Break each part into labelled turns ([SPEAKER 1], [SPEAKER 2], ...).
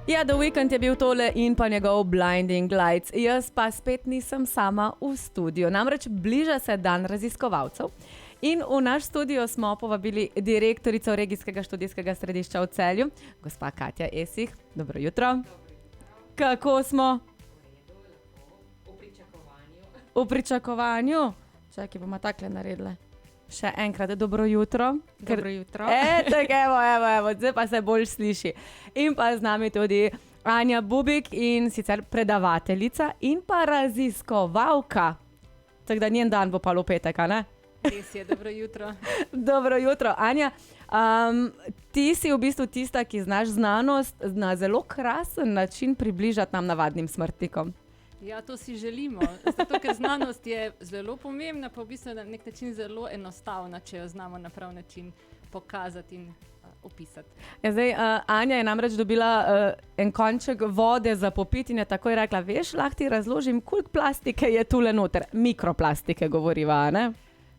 [SPEAKER 1] Ja, The Weeknd je bil tole in pa njegov Blinding Lights. Jaz pa spet nisem sama v studiu. Namreč bliža se dan raziskovalcev. In v naš studio smo povabili direktorico Regijskega študijskega središča v Celju, gospa Katja Esih. Dobro jutro. Kako smo? V pričakovanju. Čakaj, bomo takle naredile. Še enkrat, dobro jutro.
[SPEAKER 2] Dobro jutro.
[SPEAKER 1] Tako, evo, zdaj pa se bolj sliši. In pa z nami tudi Anja Bubik, in sicer predavateljica in pa raziskovalka. Tako da njen dan bo pa v petek, a ne?
[SPEAKER 2] Res je, dobro jutro.
[SPEAKER 1] Dobro jutro, Anja. Ti si v bistvu tista, ki znaš znanost na zelo krasen način približati nam navadnim smrtnikom.
[SPEAKER 2] Ja, to si želimo, zato ker znanost je zelo pomembna, pa v bistvu na nek način zelo enostavna, če jo znamo na prav način pokazati in opisati.
[SPEAKER 1] Ja, zdaj, Anja je namreč dobila en konček vode za popiti in je takoj rekla, veš, lahko ti razložim, koliko plastike je tule noter. Mikroplastike govoriva, ne?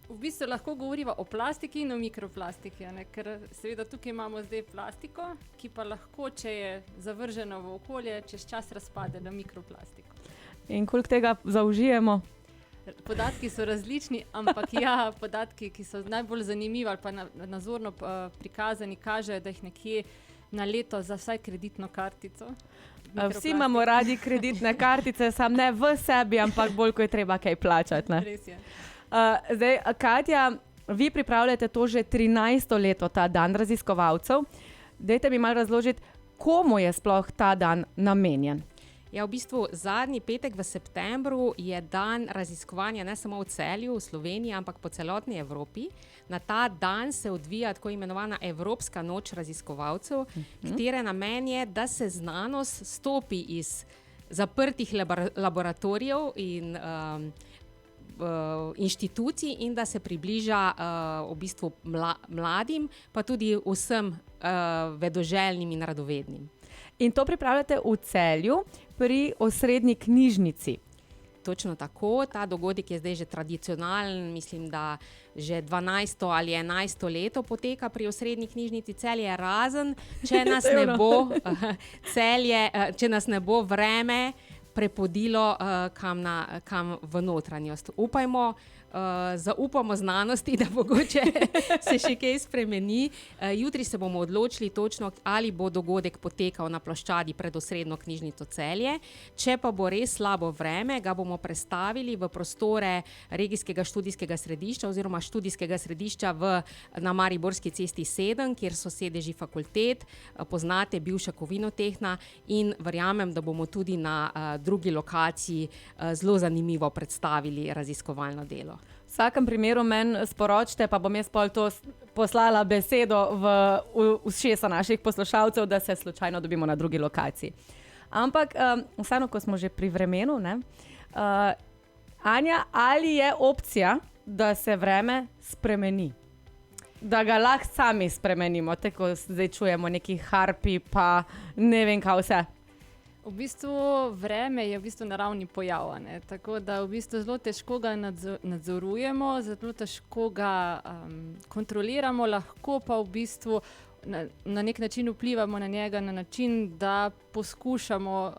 [SPEAKER 2] V bistvu lahko govoriva o plastiki in o mikroplastiki, ne? Ker seveda tukaj imamo zdaj plastiko, ki pa lahko, če je zavrženo v okolje, čez čas razpade na mikroplastiko.
[SPEAKER 1] In koliko tega zaužijemo?
[SPEAKER 2] Podatki so različni, ampak ja, podatki, ki so najbolj zanimivi ali pa nazorno prikazani, kažejo, da jih nekje na leto za vsaj kreditno kartico.
[SPEAKER 1] Vsi imamo radi kreditne kartice, sam ne v sebi, ampak bolj, ko je treba kaj plačati. Ne?
[SPEAKER 2] Res je.
[SPEAKER 1] Zdaj, Katja, vi pripravljate to že 13. leto, ta dan raziskovalcev. Dajte mi malo razložiti, komu je sploh ta dan namenjen?
[SPEAKER 3] Ja, v bistvu zadnji petek v septembru je dan raziskovanja ne samo v Celju, v Sloveniji, ampak po celotni Evropi. Na ta dan se odvija tako imenovana Evropska noč raziskovalcev, katere namen je, da se znanost stopi iz zaprtih laboratorijev in inštitucij in da se približa v bistvu mladim, pa tudi vsem vedoželjnim in radovednim.
[SPEAKER 1] In to pripravljate v Celju pri osrednji knjižnici.
[SPEAKER 3] Točno tako, ta dogodek je zdaj že tradicionalen, mislim, da že 12. ali 11. leto poteka pri osrednji knjižnici Celje, razen, če nas ne bo vreme prepodilo kam v notranjost. Zaupamo znanosti, da mogoče se še kaj spremeni. Jutri se bomo odločili točno, ali bo dogodek potekal na ploščadi pred osrednjo knjižnico Celje. Če pa bo res slabo vreme, ga bomo prestavili v prostore Regijskega študijskega središča oziroma študijskega središča na Mariborski cesti 7, kjer so sedeži fakultet, poznate bivša Kovinotehna, in verjamem, da bomo tudi na drugi lokaciji zelo zanimivo predstavili raziskovalno delo.
[SPEAKER 1] V vsakem primeru meni sporočite, pa bom jaz pol to poslala besedo v ušesa naših poslušalcev, da se slučajno dobimo na drugi lokaciji. Ampak vseeno, ko smo že pri vremenu, ne? Anja, ali je opcija, da se vreme spremeni? Da ga lahko sami spremenimo, tako zdaj čujemo neki harpi, pa ne vem kaj vse.
[SPEAKER 2] V bistvu vreme je v bistvu naravni pojav, ne? Tako da v bistvu zelo težko ga nadzorujemo, zelo težko ga kontroliramo, lahko pa v bistvu na nek način vplivamo na njega na način, da poskušamo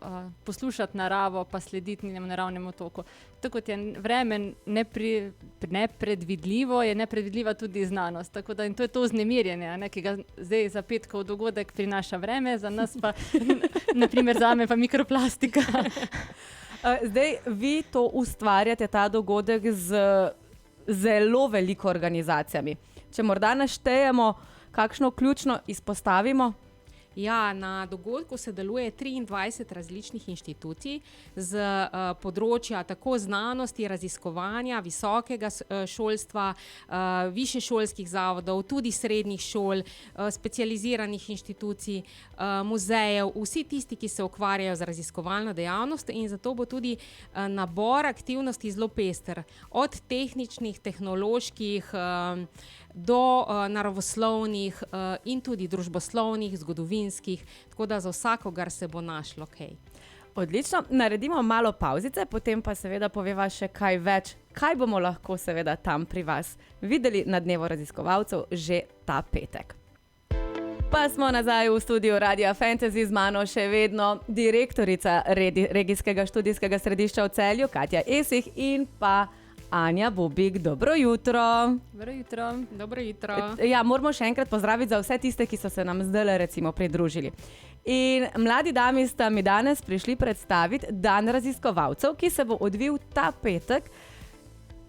[SPEAKER 2] poslušati naravo pa slediti njenemu naravnemu toku. Tako kot je vreme nepredvidljivo, je nepredvidljiva tudi znanost. Tako da in to je to vznemirjenje, ne, ki ga zdaj za petkov dogodek prinaša vreme, za nas pa, naprimer zame pa mikroplastika.
[SPEAKER 1] Zdaj, vi to ustvarjate, ta dogodek z zelo veliko organizacijami. Če morda naštejemo, kakšno ključno izpostavimo?
[SPEAKER 3] Ja, na dogodku se deluje 23 različnih inštitucij z področja tako znanosti, raziskovanja, visokega šolstva, višješolskih zavodov, tudi srednjih šol, specializiranih inštitucij, muzejev, vsi tisti, ki se ukvarjajo z raziskovalno dejavnost, in zato bo tudi nabor aktivnosti zelo pester. Od tehničnih, tehnoloških do naravoslovnih in tudi družboslovnih, zgodovinskih, tako da za vsakogar se bo našlo kaj.
[SPEAKER 1] Odlično, naredimo malo pavzice, potem pa seveda poveva še kaj več, kaj bomo lahko seveda tam pri vas videli na dnevu raziskovalcev že ta petek. Pa smo nazaj v studiu Radia Fantasy, z mano še vedno direktorica regijskega študijskega središča v Celju, Katja Esih, in pa Anja Bubik. Dobro jutro.
[SPEAKER 2] Dobro jutro.
[SPEAKER 3] Dobro jutro.
[SPEAKER 1] Ja, moramo še enkrat pozdraviti za vse tiste, ki so se nam zdaj recimo pridružili. In mladi dami sta mi danes prišli predstaviti dan raziskovalcev, ki se bo odvil ta petek.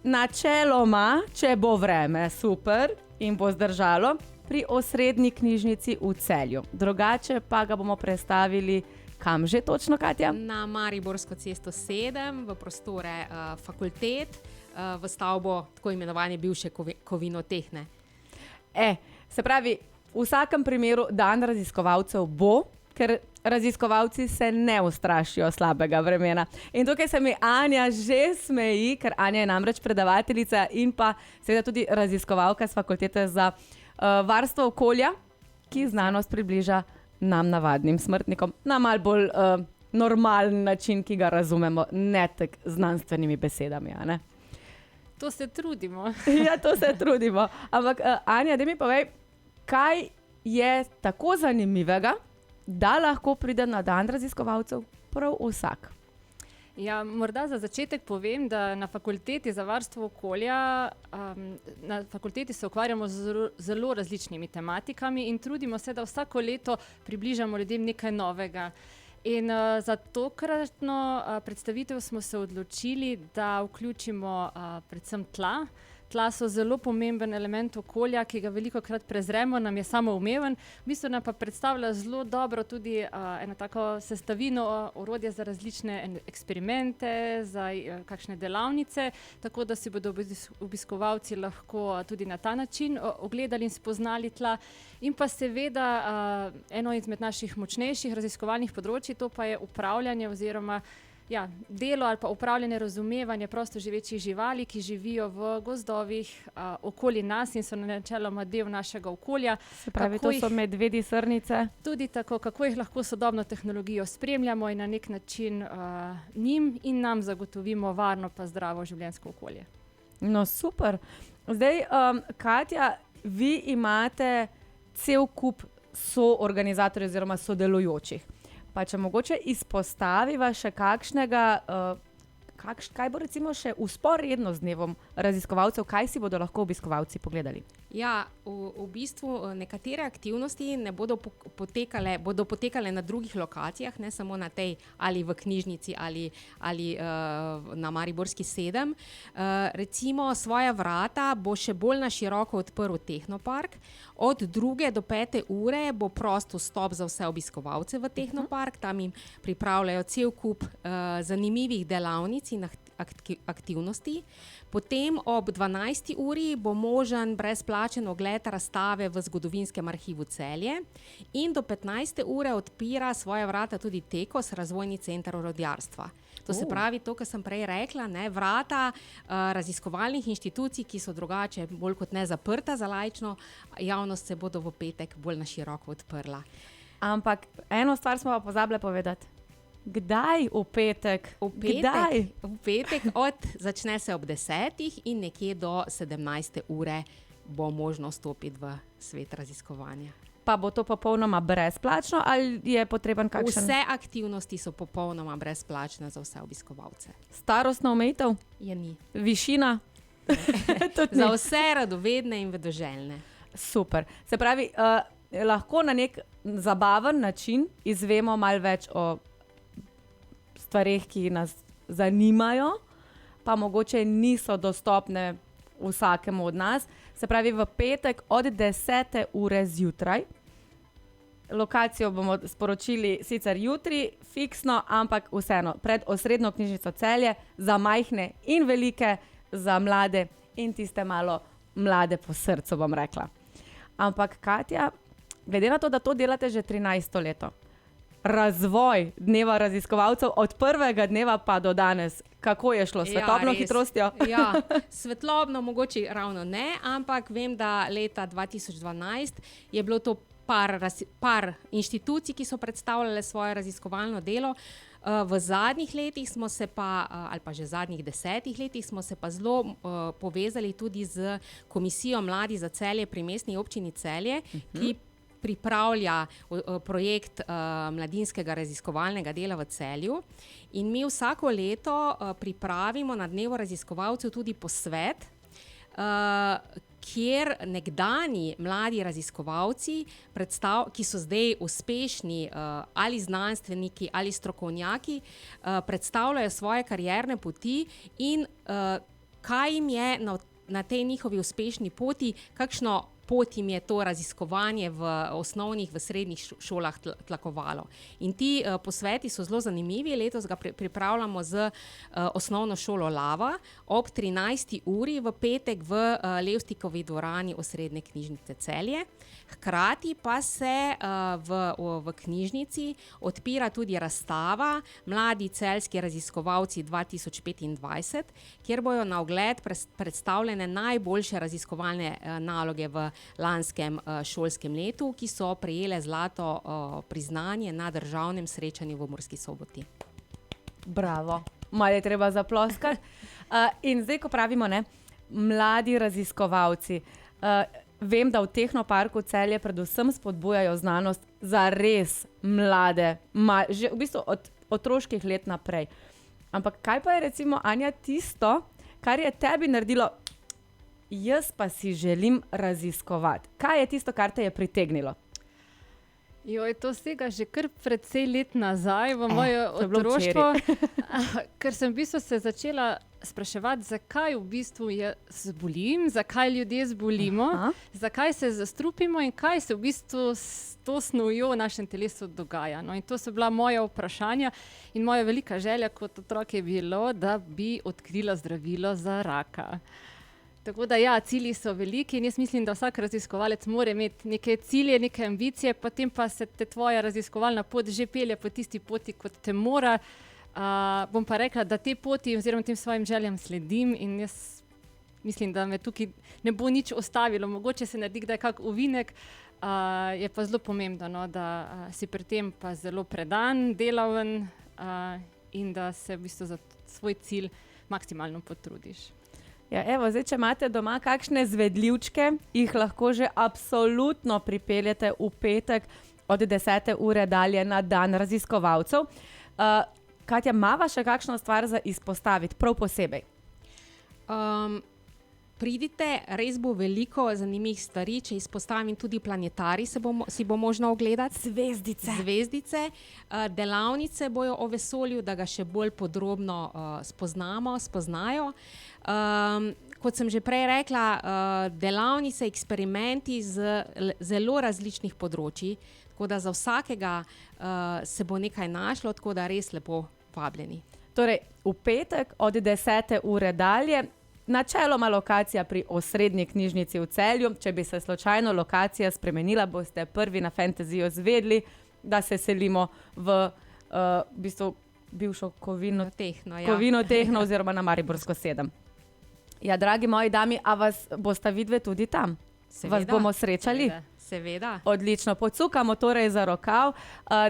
[SPEAKER 1] Načeloma, če bo vreme super in bo zdržalo, pri Osrednji knjižnici v Celju. Drugače pa ga bomo prestavili kam že točno, Katja?
[SPEAKER 3] Na Mariborsko cesto 7, v prostore fakultet, v stavbo tako imenovane bivše Kovinotehne.
[SPEAKER 1] Se pravi, v vsakem primeru dan raziskovalcev bo, ker raziskovalci se ne ustrašijo slabega vremena. In tukaj se mi Anja že smeji, ker Anja je namreč predavateljica in pa seveda tudi raziskovalka z fakultete za varstvo okolja, ki znanost približa nam navadnim smrtnikom na mal bolj normalen način, ki ga razumemo, ne tak znanstvenimi besedami. A ne?
[SPEAKER 2] To se trudimo.
[SPEAKER 1] Ja, to se trudimo. Ampak Anja, da mi povej, kaj je tako zanimivega, da lahko pride na dan raziskovalcev prav vsak?
[SPEAKER 2] Ja, morda za začetek povem, da na fakulteti za varstvo okolja, na fakulteti se ukvarjamo z zelo različnimi tematikami in trudimo se, da vsako leto približamo ljudem nekaj novega. In za tokratno predstavitev smo se odločili, da vključimo predvsem tla. Tla so zelo pomemben element okolja, ki ga velikokrat prezremo, nam je samoumeven. V bistvu nam pa predstavlja zelo dobro tudi eno tako sestavino, orodje za različne eksperimente, za kakšne delavnice, tako da si bodo obiskovalci lahko tudi na ta način ogledali in spoznali tla. In pa seveda eno izmed naših močnejših raziskovalnih področij, to pa je upravljanje oziroma delo ali pa upravljanje, razumevanje prostoživečih živali, ki živijo v gozdovih okoli nas in so načeloma del našega okolja.
[SPEAKER 1] Se pravi, to so medvedi, srnice?
[SPEAKER 2] Tudi tako, kako jih lahko sodobno tehnologijo spremljamo in na nek način njim in nam zagotovimo varno pa zdravo življenjsko okolje.
[SPEAKER 1] No, super. Zdaj, Katja, vi imate cel kup soorganizatorjev oziroma sodelujočih. Pa če mogoče izpostaviva še kakšnega, kaj bo recimo še vzporedno z dnevom raziskovalcev, kaj si bodo lahko obiskovalci pogledali?
[SPEAKER 3] Ja, v bistvu nekatere aktivnosti bodo potekale na drugih lokacijah, ne samo na tej ali v knjižnici ali na Mariborski 7. Recimo svoja vrata bo še bolj na široko odprl Tehnopark. Od 2. do 5. ure bo prost vstop za vse obiskovalce v Tehnopark. Tam jim pripravljajo cel kup zanimivih delavnic in aktivnosti. Potem ob 12. uri bo možen brezplačen ogled razstave v Zgodovinskem arhivu Celje in do 15. ure odpira svoja vrata tudi Tekos, razvojni center orodjarstva. To se pravi, to, kar sem prej rekla, vrata raziskovalnih inštitucij, ki so drugače bolj kot ne zaprta za laično javnost, se bodo v petek bolj na široko odprla.
[SPEAKER 1] Ampak eno stvar smo pa pozabili povedati. Kdaj v petek?
[SPEAKER 3] V petek začne se ob 10. in nekje do 17. ure bo možno vstopiti v svet raziskovanja.
[SPEAKER 1] Pa bo to popolnoma brezplačno ali je potreben kakšen?
[SPEAKER 3] Vse aktivnosti so popolnoma brezplačne za vse obiskovalce.
[SPEAKER 1] Starostna omejitev?
[SPEAKER 3] Je ni.
[SPEAKER 1] Višina?
[SPEAKER 3] Za vse radovedne in vedoželjne.
[SPEAKER 1] Super. Se pravi, lahko na nek zabaven način izvemo malo več o stvareh, ki nas zanimajo, pa mogoče niso dostopne vsakemu od nas. Se pravi, v petek od 10. ure zjutraj. Lokacijo bomo sporočili sicer jutri, fiksno, ampak vseeno pred Osrednjo knjižnico Celje, za majhne in velike, za mlade in tiste malo mlade po srcu, bom rekla. Ampak Katja, glede na to, da to delate že 13. leto, razvoj dneva raziskovalcev od prvega dneva pa do danes, kako je šlo? Svetlobno hitrostjo?
[SPEAKER 3] Ja, svetlobno mogoče ravno ne, ampak vem, da leta 2012 je bilo to par inštitucij, ki so predstavljale svoje raziskovalno delo. V zadnjih letih smo se pa, ali pa že zadnjih 10 letih smo se pa zelo povezali tudi z Komisijo Mladi za Celje pri Mestni občini Celje, ki pripravlja projekt mladinskega raziskovalnega dela v Celju. In mi vsako leto pripravimo na dnevu raziskovalcev tudi posvet, kjer nekdani mladi raziskovalci, ki so zdaj uspešni ali znanstveniki ali strokovnjaki, predstavljajo svoje karierne poti in kaj jim je na tej njihovi uspešni poti, kakšno pot jim je to raziskovanje v osnovnih, v srednjih šolah tlakovalo. In ti posveti so zelo zanimivi. Letos ga pripravljamo z osnovno šolo Lava ob 13. uri v petek v Levstikovi dvorani Osrednje knjižnice Celje. Hkrati pa se v knjižnici odpira tudi razstava Mladi celjski raziskovalci 2025, kjer bojo na ogled predstavljene najboljše raziskovalne naloge v lanskem šolskem letu, ki so prejele zlato priznanje na državnem srečanju v Murski Soboti.
[SPEAKER 1] Bravo, malo je treba zaploskati. In zdaj, ko pravimo, ne, mladi raziskovalci, vem, da v Tehnoparku Celje predvsem spodbujajo znanost za res mlade, že v bistvu od otroških let naprej. Ampak kaj pa je recimo, Anja, tisto, kar je tebi naredilo, jaz pa si želim raziskovati? Kaj je tisto, kar te je pritegnilo?
[SPEAKER 2] Joj, to sega že kar precej let nazaj v moje otroštvo, ker sem v bistvu se začela spraševati, zakaj v bistvu zbolim, zakaj ljudje zbolimo, zakaj se zastrupimo in kaj se v bistvu s to snovjo v našem telesu dogaja. No, in to so bila moja vprašanja in moja velika želja kot otrok je bilo, da bi odkrila zdravilo za raka. Tako da ja, cilji so veliki in jaz mislim, da vsak raziskovalec mora imeti neke cilje, neke ambicije, potem pa se te tvoja raziskovalna pot že pelje po tisti poti, kot te mora. Bom pa rekla, da te poti oziroma tem svojim željam sledim in jaz mislim, da me tukaj ne bo nič ostavilo. Mogoče se naredi kdaj kak ovinek, je pa zelo pomembno, no, da si pri tem pa zelo predan, delaven in da se v bistvu za svoj cilj maksimalno potrudiš.
[SPEAKER 1] Ja, evo, zdaj, če imate doma kakšne zvedljivčke, jih lahko že absolutno pripeljete v petek od 10. ure dalje na dan raziskovalcev. Katja, mava še kakšno stvar za izpostaviti, prav posebej?
[SPEAKER 3] Pridite, res bo veliko zanimivih stvari, če izpostavim tudi planetarij, si bo možno ogledati. Zvezdice. Delavnice bojo o vesolju, da ga še bolj podrobno spoznajo. Kot sem že prej rekla, delavnice, eksperimenti z zelo različnih področji, tako da za vsakega se bo nekaj našlo, tako da res lepo vabljeni.
[SPEAKER 1] Torej, v petek od 10. ure dalje, načeloma lokacija pri Osrednji knjižnici v Celju. Če bi se slučajno lokacija spremenila, boste prvi na Fantasyju zvedli, da se selimo v bistvu bivšo Kovino Tehno oziroma na Mariborsko 7. Ja, dragi moji dami, a vas boste vidve tudi tam?
[SPEAKER 3] Seveda.
[SPEAKER 1] Vas bomo srečali?
[SPEAKER 3] Seveda.
[SPEAKER 1] Odlično, pocukamo torej za rokav.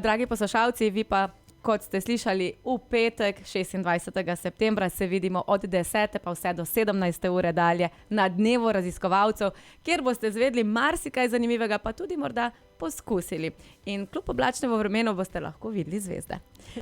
[SPEAKER 1] Dragi poslušalci, vi pa, kot ste slišali, v petek 26. septembra se vidimo od 10. pa vse do 17. ure dalje na dnevu raziskovalcev, kjer boste zvedli marsikaj zanimivega, pa tudi morda poskusili. In kljub oblačnemu vremenu boste lahko videli zvezde.